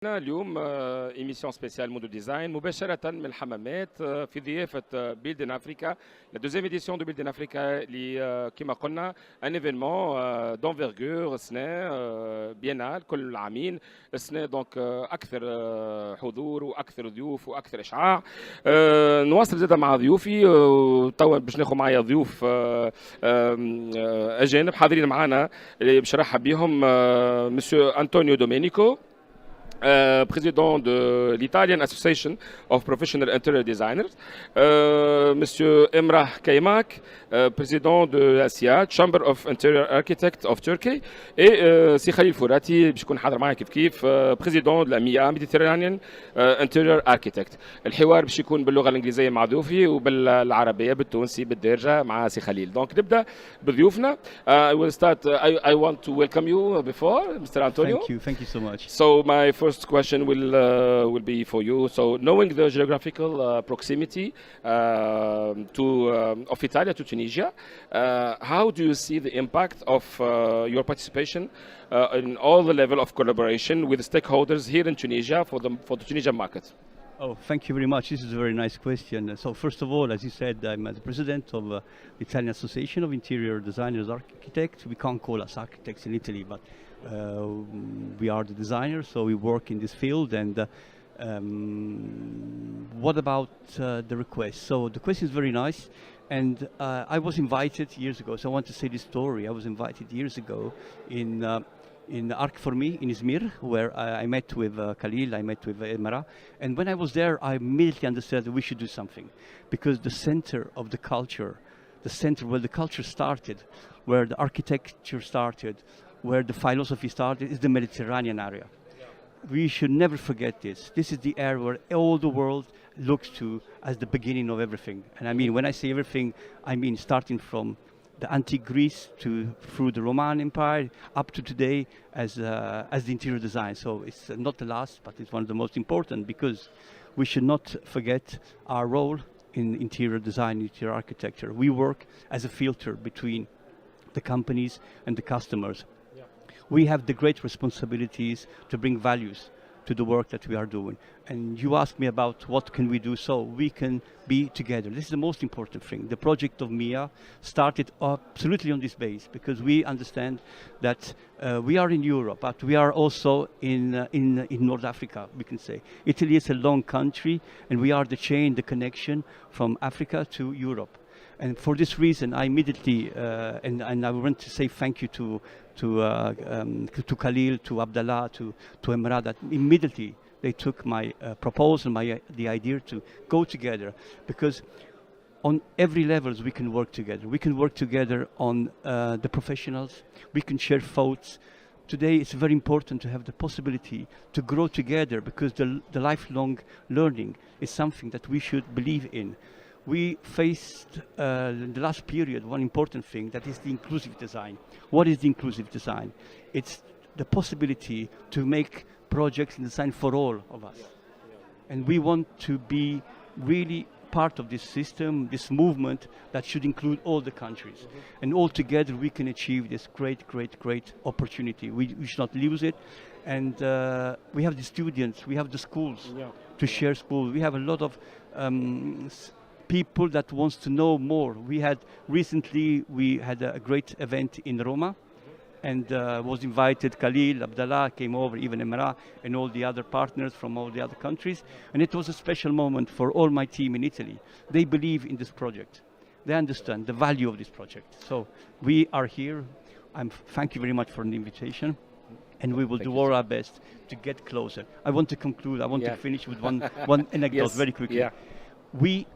اليوم ايميسيون سبيسيال مودو ديزاين مباشرة من الحمامات في ضيافة بيلد ان افريكا لا دوزيام اديسيون دو بيلد ان افريكا اللي كما قلنا ان ايفينمون دونفيرغور السنة بينال كل عامين السنة دونك اكثر حضور واكثر ضيوف واكثر اشعاع. نواصل زاده مع ضيوفي توا باش ناخذ معايا ضيوف اجانب حاضرين معنا اللي باش نرحب بهم مسيو انطونيو دومينيكو président de l'Italian Association of Professional Interior Designers, Monsieur Emrah Kaymak, président de la CIAT, Chamber of Interior Architects of Turkey, et c'est Khalil Fourati, باش يكون حاضر معنا كيف président de la MIA Méditerranée Interior Architect. الحوار باش يكون باللغة الإنجليزية مع ضيوفي وبالعربية بالتونسي بالدارجة مع سي خليل. دونك نبدأ بضيوفنا. I will start. I want to welcome you before Mr. Antonio. Thank you so much. So my first question will be for you. So knowing the geographical proximity of Italy to Tunisia, how do you see the impact of your participation in all the level of collaboration with stakeholders here in Tunisia for the Tunisian market? Oh, thank you very much. This is a very nice question. So first of all, as you said, I'm the president of the Italian Association of Interior Designers Architects. We can't call us architects in Italy, but we are the designers, so we work in this field. And what about the request? So the question is very nice, and I was invited years ago. So I want to say this story. I was invited years ago in Arc for Me in Izmir, where I met with Khalil, I met with Emrah. And when I was there, I immediately understood that we should do something, because the center of the culture, the center where the culture started, where the architecture started, where the philosophy started, is the Mediterranean area. We should never forget this. This is the area where all the world looks to as the beginning of everything. And I mean, when I say everything, I mean starting from the antique Greece through the Roman Empire up to today as the interior design. So it's not the last, but it's one of the most important, because we should not forget our role in interior design, interior architecture. We work as a filter between the companies and the customers. We have the great responsibilities to bring values to the work that we are doing. And you asked me about what can we do so we can be together. This is the most important thing. The project of MIA started absolutely on this base, because we understand that we are in Europe, but we are also in North Africa, we can say. Italy is a long country, and we are the chain, the connection from Africa to Europe. And for this reason, I immediately, and I want to say thank you to Khalil, to Abdallah, to Emrah, that immediately they took my proposal, the idea to go together, because on every levels we can work together. We can work together on the professionals. We can share thoughts. Today it's very important to have the possibility to grow together, because the lifelong learning is something that we should believe in. We faced in the last period one important thing, that is the inclusive design. What is the inclusive design? It's the possibility to make projects and design for all of us. And we want to be really part of this system, this movement that should include all the countries. And all together we can achieve this great opportunity. We should not lose it. And we have the students, we have the schools to share schools. We have a lot of people that wants to know more. We had a great event in Roma, and was invited. Khalil, Abdallah came over, even Emrah, and all the other partners from all the other countries. And it was a special moment for all my team in Italy. They believe in this project. They understand the value of this project. So we are here. Thank you very much for the invitation. And we will do all our best to get closer. I want to conclude. I want to finish with one anecdote very quickly. We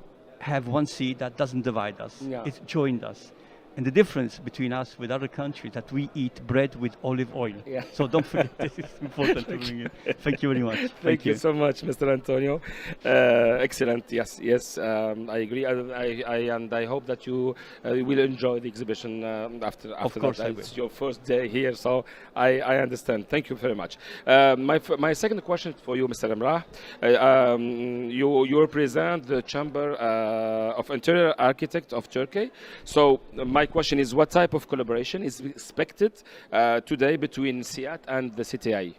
have one seed that doesn't divide us. It's joined us. And the difference between us with other countries, that we eat bread with olive oil. So don't forget, this is important to bring in. Thank you very much. Thank you so much, Mr. Antonio. Excellent. Yes. I agree. I hope that you will enjoy the exhibition after of course that. I will. It's your first day here, so I understand. Thank you very much. My second question for you, Mr. Emrah. You represent the Chamber of Interior Architects of Turkey. So my question is, what type of collaboration is expected today between CIAT and the CTAI?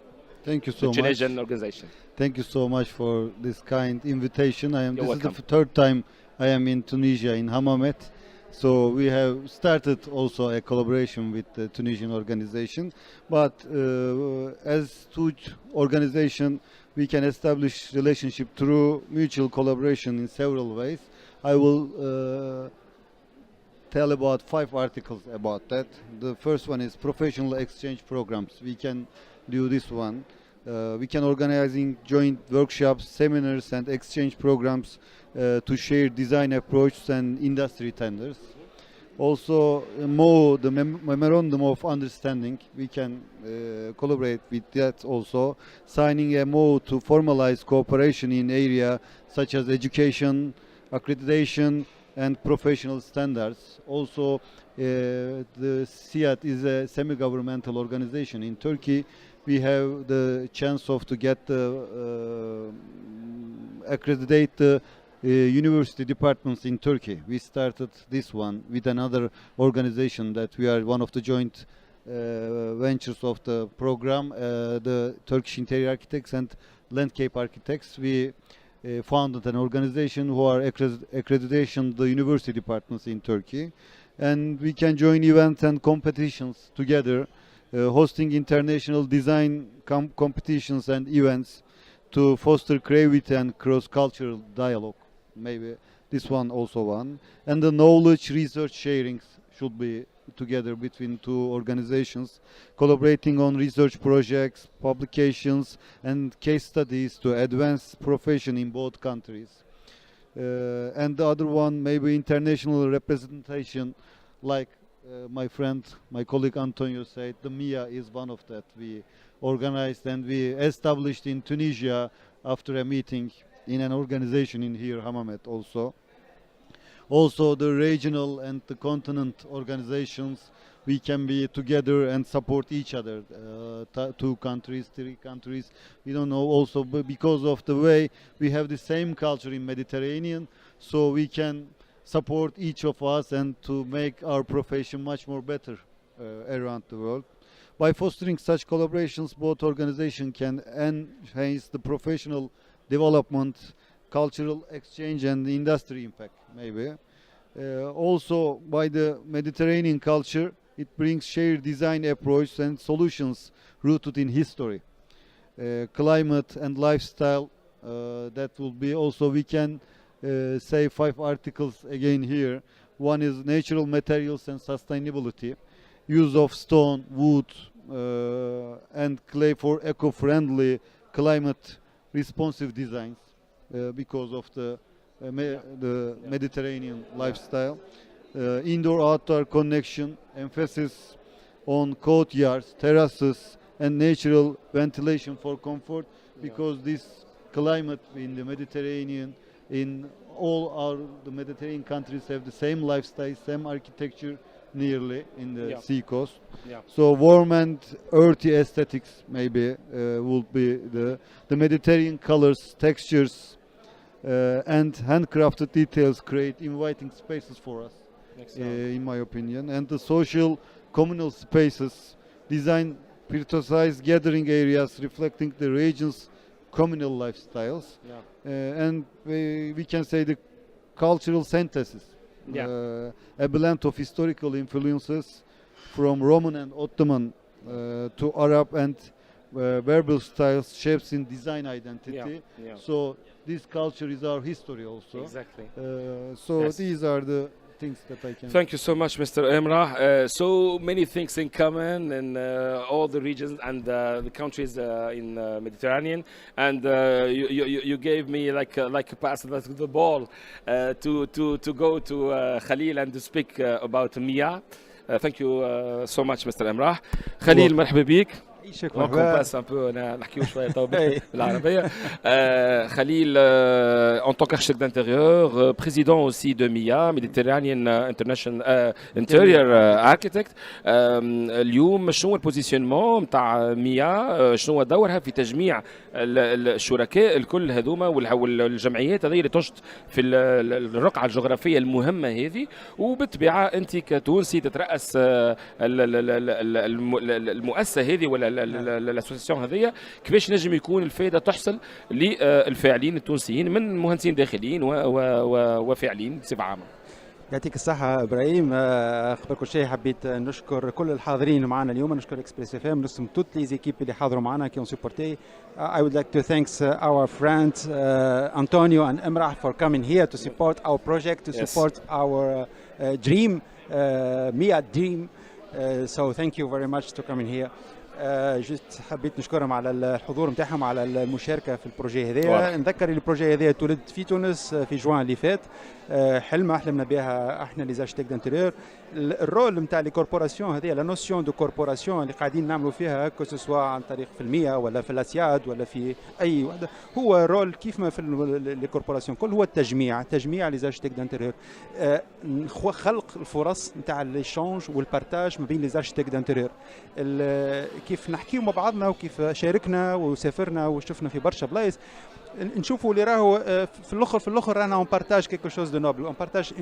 Thank you so much. Tunisian organization. Thank you so much for this kind invitation. This welcome. is the third time I am in Tunisia, in Hammamet. So we have started also a collaboration with the Tunisian organization. But as two organization, we can establish relationship through mutual collaboration in several ways. I will tell about 5 articles about that. The first one is professional exchange programs. We can do this one. We can organizing joint workshops, seminars and exchange programs to share design approaches and industry tenders. Also, the memorandum of understanding, we can collaborate with that also, signing a MOU to formalize cooperation in area such as education, accreditation and professional standards. Also, the SIAT is a semi-governmental organization in Turkey. We have the chance of to get the accredit the university departments in Turkey. We started this one with another organization that we are one of the joint ventures of the program, the Turkish Interior Architects and Landscape Architects. We founded an organization who are accreditation the university departments in Turkey, and we can join events and competitions together, hosting international design competitions and events to foster creativity and cross-cultural dialogue. Maybe this one also one. And the knowledge research sharings should be together between two organizations, collaborating on research projects, publications and case studies to advance profession in both countries. And the other one, maybe international representation, like my friend, my colleague Antonio said, the MIA is one of that. We organized and we established in Tunisia after a meeting in an organization in here, Hammamet also. Also the regional and the continent organizations, we can be together and support each other, 2 countries, 3 countries, we don't know, also because of the way we have the same culture in Mediterranean, so we can support each of us and to make our profession much more better around the world. By fostering such collaborations, both organizations can enhance the professional development, cultural exchange and the industry impact, maybe. Also, by the Mediterranean culture, it brings shared design approach and solutions rooted in history, climate and lifestyle. That will be also, we can say 5 articles again here. One is natural materials and sustainability, use of stone, wood and clay for eco-friendly, climate responsive designs because of the Mediterranean lifestyle. Indoor-outdoor connection, emphasis on courtyards, terraces and natural ventilation for comfort, because this climate in the Mediterranean, in all the Mediterranean countries have the same lifestyle, same architecture nearly in the sea coast. So warm and earthy aesthetics maybe would be the Mediterranean colors, textures and handcrafted details create inviting spaces for us, in my opinion. And the social communal spaces design precise gathering areas reflecting the region's communal lifestyles. And we can say the cultural synthesis, a blend of historical influences from Roman and Ottoman to Arab and Berber styles shapes in design identity. So this culture is our history also. Exactly. These are the things that I can. Thank you so much, Mr. Emrah. So many things in common in all the regions and the countries in Mediterranean, and you gave me like a pass the ball to go to Khalil and to speak about Mia. Thank you so much, Mr. Emrah. Khalil, مرحبا بك. Donc on passe un peu, نحكيو شوية بالعربية. Khalil, en tant qu'architecte d'intérieur, président aussi de MIA, Mediterranean International Interior Architect. اليوم شنو البوزيشنمون نتاع MIA؟ شنو دورها في تجميع الشركاء الكل هذوما والجمعيات هذه اللي تنشط في الرقعة الجغرافية المهمة هذه، وبالطبيعة أنت كتونسي تترأس المؤسسة هذه ولا الاسوسياسيون هذيا كيفاش نجم يكون الفائده تحصل للفاعلين التونسيين من مهندسين داخليين وفاعلين بصفه عامه. يعطيك الصحة إبراهيم. قبل كل شيء حبيت نشكر كل الحاضرين معنا اليوم، نشكر إكسبريس اف ام، نشكر توت لي زيكيب اللي حاضروا معنا كي سبورتي. I would like to thank our friends Antonio and Emrah for coming here to support our project, to support our dream, Mia dream. So thank you very much to coming here. جست حبيت نشكرهم على الحضور نتاعهم على المشاركه في البروجي هذايا. نذكر البروجي هذايا تولد في تونس في جوان اللي فات، حلمنا بها احنا لي زارشيتيك دانتيريور. الرول نتاع لي كوربوراسيون هذيا، لا نوسيون دو كوربوراسيون اللي قاعدين نعملوا فيها كو سوا عن طريق في المية ولا في الاسياد ولا في اي وحده، هو رول كيف ما في لي كوربوراسيون كل هو تجميع لي زارشيتيك دانتيريور، خلق الفرص نتاع ليشونج والبارتاج ما بين لي زارشيتيك دانتيريور، كيف نحكيو مع بعضنا وكيف شاركنا وسافرنا وشفنا في برشا بلايص. نشوفوا اللي راهو في الاخر رانا اون بارتاج كيكو شوز دو نوبل، اون بارتاج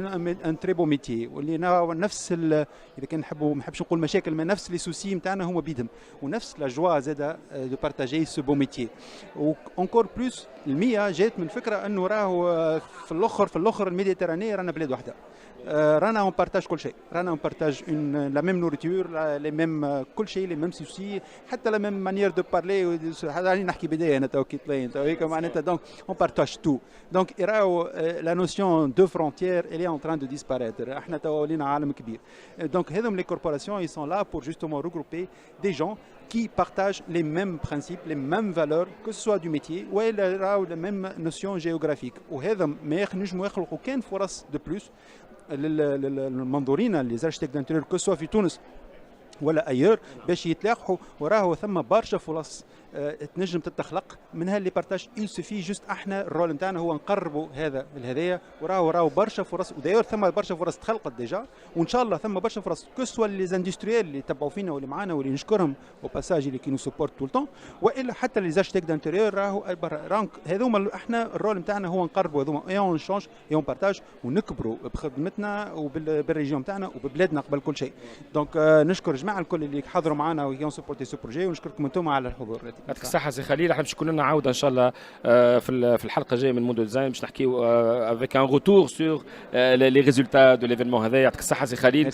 ان تري بو ميتي، واللي نفس اذا كان نحبوا ما نحبش نقول مشاكل، ما نفس لي سوسي نتاعنا هما بيدهم، ونفس لا جوا زاده دو بارتاجي سو بو ميتي. وانكور بلوس المية جات من فكره انه راهو في الاخر الميديتراني رانا بلاد واحده، رانا اون بارتاج كل شيء، رانا اون بارتاج لا ميم نوريتور، لي ميم كل شيء، لي ميم سوسي، حتى لا ميم مانيير دو بارلي. هذا نحكي بدايه انا تو كي طلعين تو هيك معناتها دونك اون بارتاج تو. دونك راهو لا نوسيون دو فرونتيير اللي اون تران دو ديسباريتر، احنا تو ولينا عالم كبير. دونك هذوم لي كوربوراسيون اي سون لا بور جوستومون regrouper des gens qui partagent les mêmes principes, les mêmes valeurs, que ce soit du métier ou la même notion géographique. وهذا ما نجموا يخلقوا كان فرص دو بلوس للمنظورين لي زارشيتيك دانتيريور كو سوا في تونس ولا ايور باش يتلاقحوا، وراهو ثم برشا فرص تنجم تتخلق منها اللي بارتاج. il suffit جوست احنا الرول نتاعنا هو نقربوا هذا الهدايا، وراهو برشا فرص، ودايور ثم برشا فرص تخلقت ديجا، وان شاء الله ثم برشا فرص كو سوا لي زاندستريال اللي تبعوا فينا واللي معانا واللي نشكرهم او باساج اللي كي سبورت طول التون، والا حتى لي زارشيتيك دانتيريور راهو برا. هذوما احنا الرول نتاعنا هو نقربوا هذوما اي اون شونج اي اون بارتاج، ونكبروا بخدمتنا وبالريجيون نتاعنا وببلادنا قبل كل شيء. دونك نشكر الجماعه الكل اللي حضروا معنا وكي سبورتي سو بروجي، ونشكركم انتم على الحضور. يعطيك الصحة سي خليل، احنا باش يكون لنا عودة ان شاء الله في الحلقة الجاية من موندو ديزاين باش نحكيو افيك ان روتور سور لي ريزولتا دو ليفينمون هذا. يعطيك الصحة سي خليل،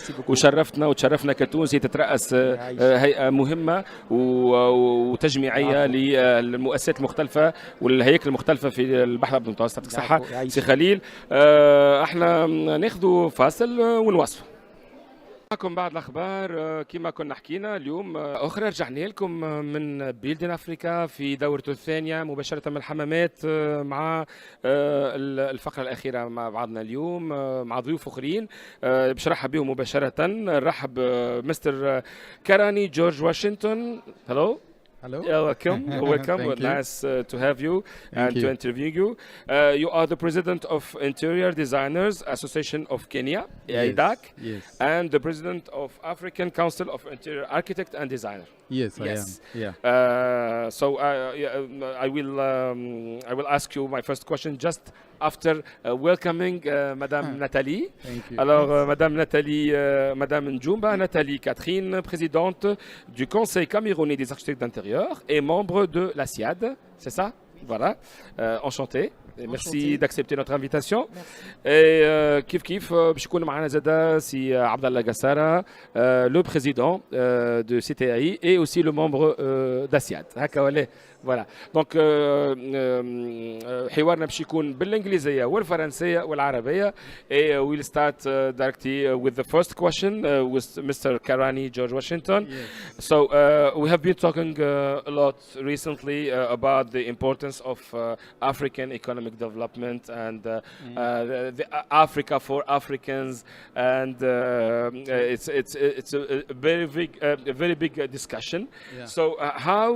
وتشرفنا كتونسي تترأس هيئة مهمة وتجميعية للمؤسسات المختلفة والهياكل المختلفة في البحر الأبيض المتوسط. يعطيك الصحة سي خليل. احنا ناخذوا فاصل ونواصلوا معكم بعد الاخبار. كما كنا حكينا اليوم اخرى رجعنا لكم من بيلدين افريكا في دورته الثانيه مباشره من الحمامات مع الفقره الاخيره مع بعضنا اليوم مع ضيوف اخرين باش نرحب بهم مباشره. نرحب مستر كاراني جورج واشنطن. هلو. Hello. Welcome. Welcome. Nice to have you and to interview you. You are the president of Interior Designers Association of Kenya, AIPI, and the president of African Council of Interior Architect and Designer. Yes, I am. Yeah. So I will ask you my first question just after welcoming Mme Natalie. Thank you. Alors, Mme Djoumba Natalie Catherine, présidente du conseil camerounais des architectes d'intérieur et membre de la SIAD, c'est ça? Voilà. Enchanté. Merci d'accepter notre invitation. Et كيف باش يكون معنا زادا سي Abdallah Gassara, le président de CTAI et aussi le membre d'ASIAD. هكا ولا voilà. Donc حوارنا باش يكون بالانجليزيه والفرنسيه والعربيه. Et we'll start directly with the first question with Mr. Karani George Washington. Yes. So we have been talking a lot recently about the importance of African economic development and the Africa for Africans, and it's a very big discussion. Yeah. So how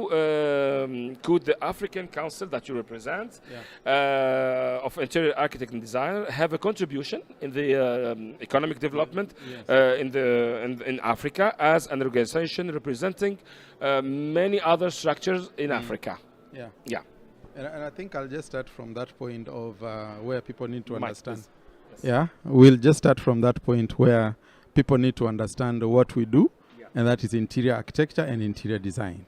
could the African Council that you represent of Interior Architect and Designer have a contribution in the economic development in Africa as an organization representing many other structures in Africa? Yeah. And I think I'll just start from that point of where people need to understand. Yes. Yeah, we'll just start from that point where people need to understand what we do, and that is interior architecture and interior design.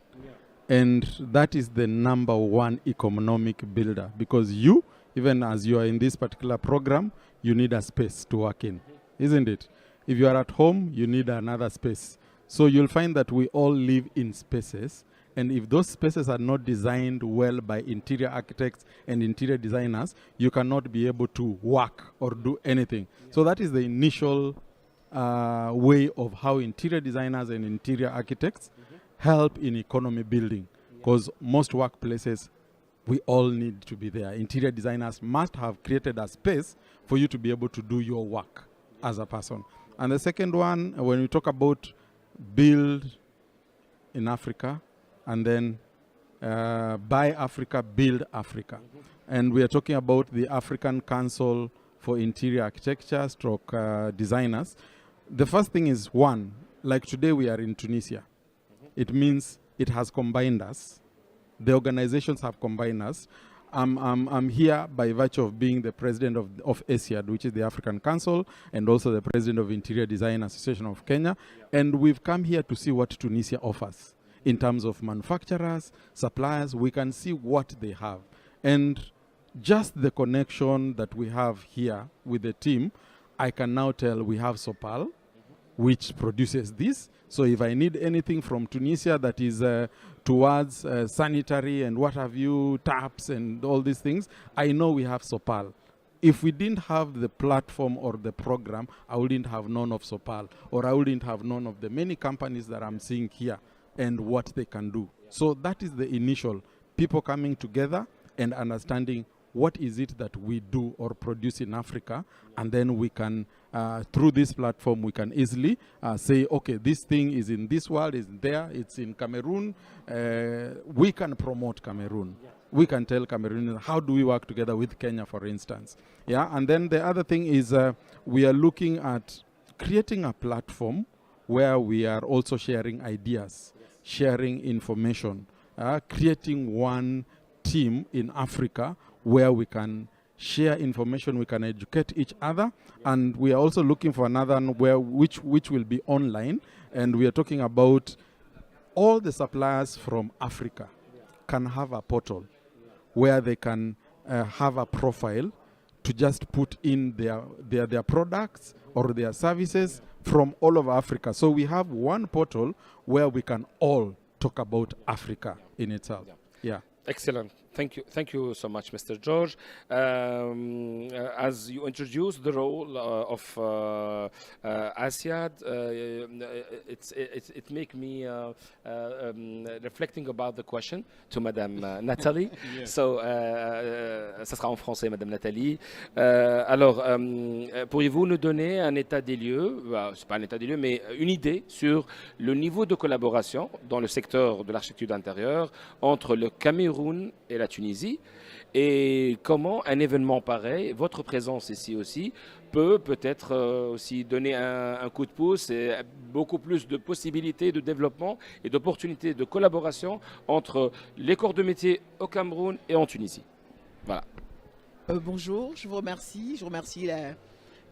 And that is the number one economic builder, because you, even as you are in this particular program, you need a space to work in, isn't it? If you are at home, you need another space. So you'll find that we all live in spaces, and if those spaces are not designed well by interior architects and interior designers, you cannot be able to work or do anything. So that is the initial way of how interior designers and interior architects help in economy building, because most workplaces, we all need to be there. Interior designers must have created a space for you to be able to do your work as a person. And the second one, when we talk about build in Africa, and then buy Africa, build Africa. And we are talking about the African Council for Interior Architecture / Designers. The first thing is, one, like today we are in Tunisia. It means it has combined us. The organizations have combined us. I'm here by virtue of being the president of ASIAD, which is the African Council, and also the president of Interior Design Association of Kenya. And we've come here to see what Tunisia offers in terms of manufacturers, suppliers. We can see what they have. And just the connection that we have here with the team, I can now tell we have Sopal, which produces this. So if I need anything from Tunisia that is towards sanitary and what have you, taps and all these things, I know we have Sopal. If we didn't have the platform or the program, I wouldn't have known of Sopal, or I wouldn't have known of the many companies that I'm seeing here and what they can do. So that is the initial, people coming together and understanding what is it that we do or produce in Africa, and then we can, through this platform, we can easily say, okay, this thing is in this world, is there, it's in Cameroon. We can promote Cameroon. We can tell Cameroonians, how do we work together with Kenya, for instance? Yeah, and then the other thing is we are looking at creating a platform where we are also sharing ideas, sharing information, creating one team in Africa where we can share information, we can educate each other, and we are also looking for another one which will be online, and we are talking about all the suppliers from Africa can have a portal where they can have a profile to just put in their products or their services from all over Africa. So we have one portal where we can all talk about Africa in itself. Yeah. Excellent. Thank you so much, Mr. George. As you introduced the role of ASIAD, it make me reflecting about the question to Madame Nathalie. Yes. So, ça sera en français, Madame Nathalie. Alors, pourriez-vous nous donner un état des lieux, c'est pas un état des lieux, mais une idée sur le niveau de collaboration dans le secteur de l'architecture d'intérieur entre le Cameroun et la Tunisie, et comment un événement pareil, votre présence ici aussi, peut-être aussi donner un coup de pouce et beaucoup plus de possibilités de développement et d'opportunités de collaboration entre les corps de métier au Cameroun et en Tunisie. Voilà. Bonjour, je vous remercie. Je remercie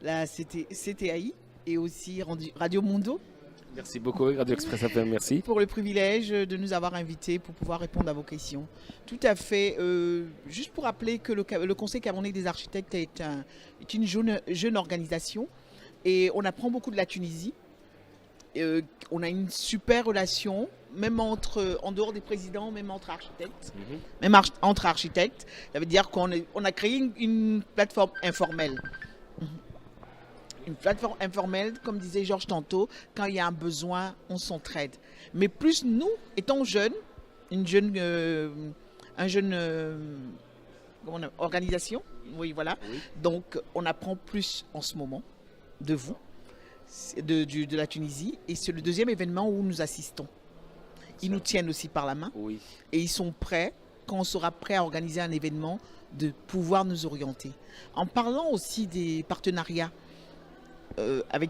la CTAI et aussi Radio Mundo. Merci beaucoup, Radio Express FM, merci. Pour le privilège de nous avoir invités pour pouvoir répondre à vos questions. Tout à fait. Juste pour rappeler que le Conseil camerounais des architectes est une jeune organisation et on apprend beaucoup de la Tunisie. On a une super relation, même en dehors des présidents, même entre architectes. Même entre architectes. Ça veut dire qu'on a créé une plateforme informelle. Une plateforme informelle, comme disait Georges tantôt, quand il y a un besoin, on s'entraide. Mais plus nous, étant jeunes, une jeune organisation, oui, voilà. Oui. Donc, on apprend plus en ce moment de vous, de la Tunisie. Et c'est le deuxième événement où nous assistons. Ils nous tiennent aussi par la main. Oui. Et ils sont prêts, quand on sera prêt à organiser un événement, de pouvoir nous orienter. En parlant aussi des partenariats, avec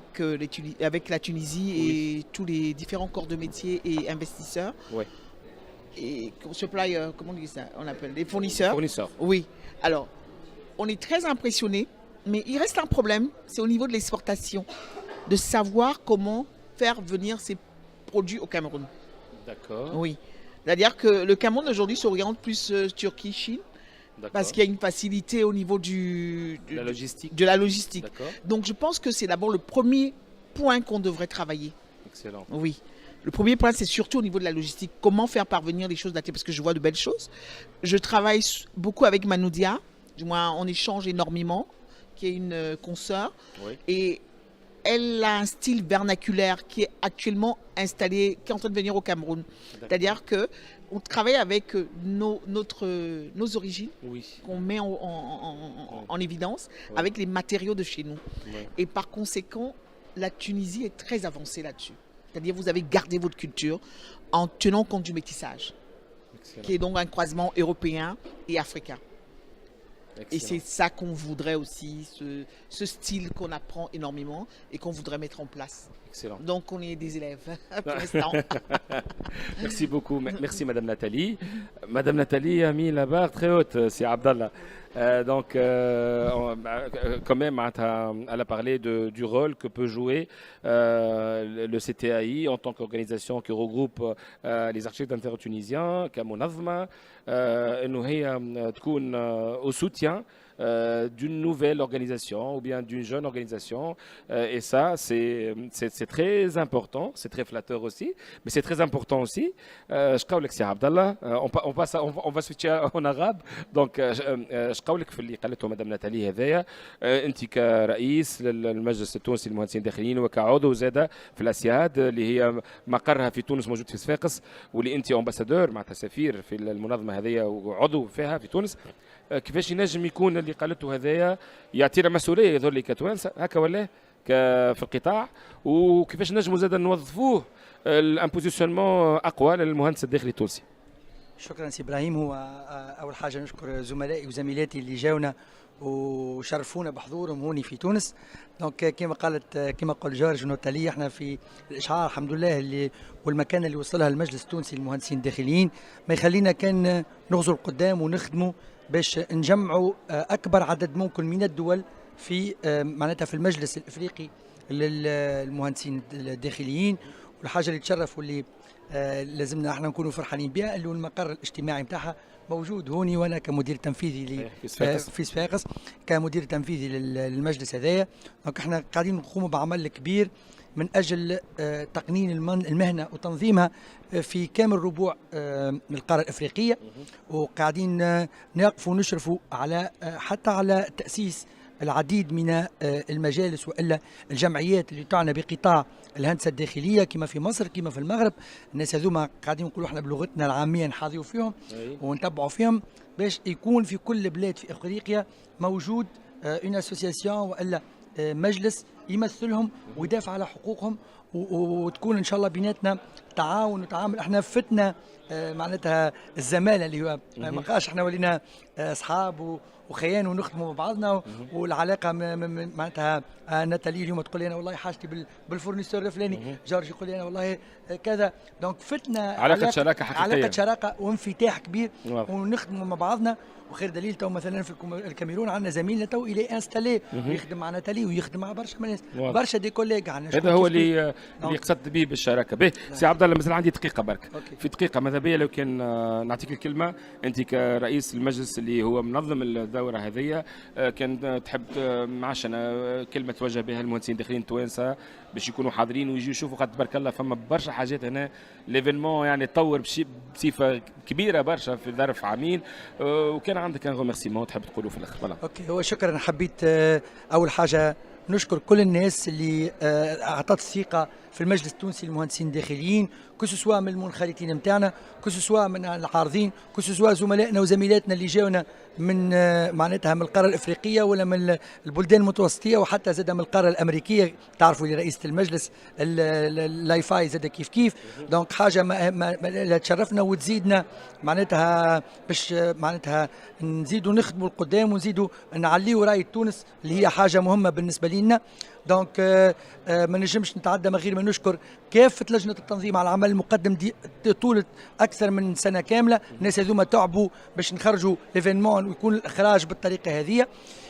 la Tunisie, oui, et tous les différents corps de métier et investisseurs. Ouais. Et suppliers, comment on dit ça? On appelle les fournisseurs. Fournisseurs. Oui. Alors, on est très impressionnés, mais il reste un problème, c'est au niveau de l'exportation, de savoir comment faire venir ces produits au Cameroun. D'accord. Oui. C'est-à-dire que le Cameroun aujourd'hui s'oriente plus Turquie-Chine. Parce qu'il y a une facilité au niveau de la logistique. Donc je pense que c'est d'abord le premier point qu'on devrait travailler. Excellent. Oui. Le premier point, c'est surtout au niveau de la logistique. Comment faire parvenir les choses parce que je vois de belles choses. Je travaille beaucoup avec Manoubia. Du moins, on échange énormément, qui est une consoeur. Oui. Et elle a un style vernaculaire qui est actuellement installé, qui est en train de venir au Cameroun. C'est-à-dire qu'on travaille avec nos origines, qu'on met en évidence, avec les matériaux de chez nous. Et par conséquent, la Tunisie est très avancée là-dessus. C'est-à-dire que vous avez gardé votre culture en tenant compte du métissage, qui est donc un croisement européen et africain. Excellent. Et c'est ça qu'on voudrait aussi, ce style qu'on apprend énormément et qu'on voudrait mettre en place. Excellent. Donc on est des élèves pour l'instant. Merci beaucoup. Merci Madame Nathalie. Madame Nathalie a mis la barre très haute, c'est Abdallah. Donc, quand même, elle a parlé du rôle que peut jouer le CTAI en tant qu'organisation qui regroupe les architectes intertunisiens, كمنظمة إنه هي تكون au soutien d'une nouvelle organisation ou bien d'une jeune organisation. Et ça, c'est très important, c'est très flatteur aussi, mais c'est très important aussi. Je قولك سي Abdallah, on va switcher en arabe. Donc, je قولك في اللي قالته مدام ناتالي هذايا. أنت كرئيس للمجلس التونسي للمهندسين الداخليين وكعضو زادة في الأسياد اللي هي مقرها في تونس موجود في صفاقس، واللي أنت أمباسادور معناتها سفير في المنظمة هذايا وعضو فيها في تونس. كيفاش ينجم يكون اللي قالته هذايا يعطينا مسؤوليه يظهر لي كتوانسه هكا ولا في القطاع، وكيفاش نجموا زاد نوظفوه الامبوزيسيونمون اقوى للمهندس الداخلي التونسي. شكرا سي ابراهيم. هو اول حاجه نشكر زملائي وزميلاتي اللي جاونا وشرفونا بحضورهم هوني في تونس. دونك كما قال جورج وناتالي، احنا في الاشعار الحمد لله اللي والمكانه اللي وصلها المجلس التونسي للمهندسين الداخليين ما يخلينا كان نغزو القدام ونخدموا باش نجمعوا اكبر عدد ممكن من الدول في معناتها في المجلس الافريقي للمهندسين الداخليين. والحاجه اللي تشرف واللي لازمنا احنا نكونوا فرحانين بها اللي هو المقر الاجتماعي نتاعها موجود هوني، وانا كمدير تنفيذي في صفاقس كمدير تنفيذي للمجلس هذايا. دونك احنا قاعدين نقوموا بعمل كبير من اجل تقنين المهنه وتنظيمها في كامل ربوع القاره الافريقيه، وقاعدين نقفوا ونشرفوا على حتى على تاسيس العديد من المجالس والا الجمعيات اللي تعنى بقطاع الهندسه الداخليه كما في مصر كما في المغرب. الناس هذوما قاعدين نقولوا احنا بلغتنا العاميه نحاذيوا فيهم ونتبعوا فيهم باش يكون في كل بلاد في افريقيا موجود اون اسوسياسيون والا مجلس يمثلهم ويدافع على حقوقهم، وتكون ان شاء الله بيناتنا تعاون وتعامل. احنا فتنا معناتها الزماله اللي هو ما بقاش احنا ولينا اصحاب وخيان ونخدموا مع بعضنا، والعلاقه معناتها ناتالي اليوم تقول لي انا والله حاجتي بالفورنيسور الفلاني، جورج يقول لي انا والله كذا. دونك فتنا علاقه شراكه حقيقيه، علاقه شراكه وانفتاح كبير ونخدموا مع بعضنا. وخير دليل تو مثلا في الكاميرون عندنا زميلنا تو الي انستالي ويخدم مع ناتالي ويخدم مع برشا من الناس برشا دي كوليغ عندنا. هذا هو اللي قصدت به بالشراكه. به سي عبد الله مازال عندي دقيقه برك. في دقيقه ماذا بيا لو كان نعطيك الكلمه انت كرئيس المجلس اللي هو منظم الدوره هذه، كان تحب معشنا كلمه توجه بها المهندسين الداخليين التوانسه باش يكونوا حاضرين ويجوا يشوفوا، خاطر تبارك الله فما برشا حاجات هنا ليفينمون يعني تطور بصفه كبيره برشا في ظرف عامين، وكان عندك ان ريميرسيمون تحب تقوله في الاخر. فوالا اوكي. هو شكرا. حبيت اول حاجه نشكر كل الناس اللي اعطت الثقه في المجلس التونسي للمهندسين الداخليين، كسوا من المنخرطين نتاعنا، كسوا من العارضين، كسوا زملائنا وزميلاتنا اللي جاونا من معناتها من القاره الافريقيه ولا من البلدان المتوسطيه وحتى زاد من القاره الامريكيه. تعرفوا اللي رئيسه المجلس اللايفاي زاد كيف. دونك حاجه ما تشرفنا وتزيدنا معناتها باش معناتها نزيدوا نخدموا القدام ونزيدوا نعليوا راي تونس اللي هي حاجه مهمه بالنسبه لنا. دونك ما نجمش نتعدى من غير ما نشكر كافه لجنه التنظيم على العمل المقدم دي طولت اكثر من سنه كامله. الناس هذوما تعبوا باش نخرجوا ليفينمون ويكون الاخراج بالطريقه هذه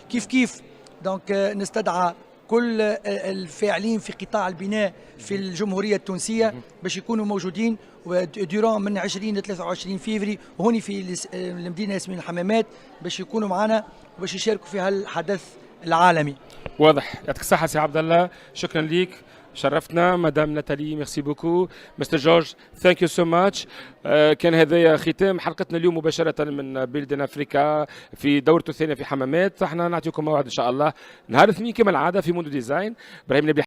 كيف. دونك نستدعى كل الفاعلين في قطاع البناء في الجمهورية التونسية باش يكونوا موجودين وديرون من 20 ل 23 فيفري وهوني في المدينة ياسمين الحمامات باش يكونوا معنا وباش يشاركوا في هالحدث العالمي. واضح. يعطيك الصحة سي عبد الله، شكرا ليك، شرفتنا. مدام ناتالي ميرسي بوكو. مستر جورج ثانك يو سو ماتش. كان هذا ختام حلقتنا اليوم مباشرة من بلدان افريكا في دورته الثانية في حمامات. احنا نعطيكم موعد ان شاء الله نهار الاثنين كما العادة في موندو ديزاين. ابراهيم